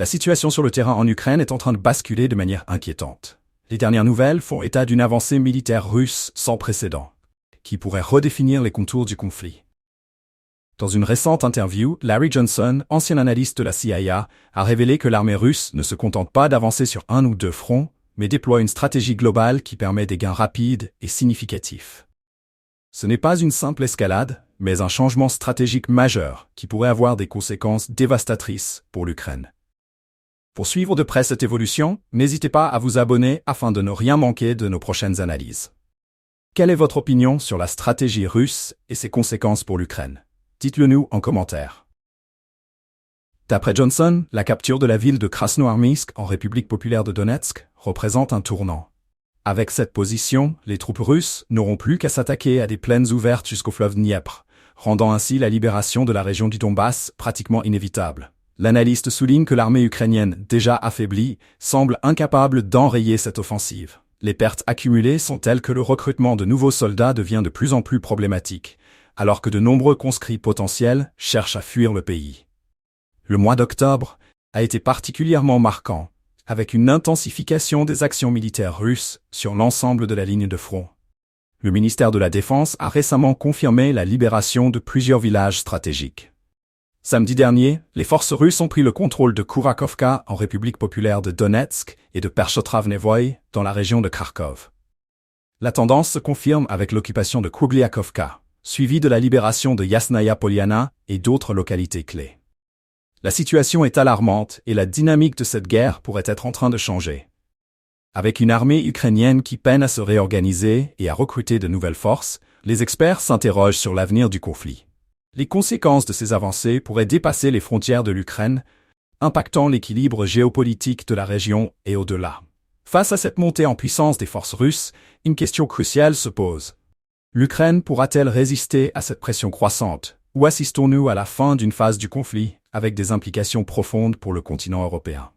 La situation sur le terrain en Ukraine est en train de basculer de manière inquiétante. Les dernières nouvelles font état d'une avancée militaire russe sans précédent, qui pourrait redéfinir les contours du conflit. Dans une récente interview, Larry Johnson, ancien analyste de la CIA, a révélé que l'armée russe ne se contente pas d'avancer sur un ou deux fronts, mais déploie une stratégie globale qui permet des gains rapides et significatifs. Ce n'est pas une simple escalade, mais un changement stratégique majeur qui pourrait avoir des conséquences dévastatrices pour l'Ukraine. Pour suivre de près cette évolution, n'hésitez pas à vous abonner afin de ne rien manquer de nos prochaines analyses. Quelle est votre opinion sur la stratégie russe et ses conséquences pour l'Ukraine? Dites-le nous en commentaire. D'après Johnson, la capture de la ville de Krasnoarmysk en République populaire de Donetsk représente un tournant. Avec cette position, les troupes russes n'auront plus qu'à s'attaquer à des plaines ouvertes jusqu'au fleuve Dniepr, rendant ainsi la libération de la région du Donbass pratiquement inévitable. L'analyste souligne que l'armée ukrainienne, déjà affaiblie, semble incapable d'enrayer cette offensive. Les pertes accumulées sont telles que le recrutement de nouveaux soldats devient de plus en plus problématique, alors que de nombreux conscrits potentiels cherchent à fuir le pays. Le mois d'octobre a été particulièrement marquant, avec une intensification des actions militaires russes sur l'ensemble de la ligne de front. Le ministère de la Défense a récemment confirmé la libération de plusieurs villages stratégiques. Samedi dernier, les forces russes ont pris le contrôle de Kurakovka en République populaire de Donetsk et de Perchotravnevoï dans la région de Kharkov. La tendance se confirme avec l'occupation de Krugliakovka, suivie de la libération de Yasnaya Poliana et d'autres localités clés. La situation est alarmante et la dynamique de cette guerre pourrait être en train de changer. Avec une armée ukrainienne qui peine à se réorganiser et à recruter de nouvelles forces, les experts s'interrogent sur l'avenir du conflit. Les conséquences de ces avancées pourraient dépasser les frontières de l'Ukraine, impactant l'équilibre géopolitique de la région et au-delà. Face à cette montée en puissance des forces russes, une question cruciale se pose. L'Ukraine pourra-t-elle résister à cette pression croissante, ou assistons-nous à la fin d'une phase du conflit, avec des implications profondes pour le continent européen?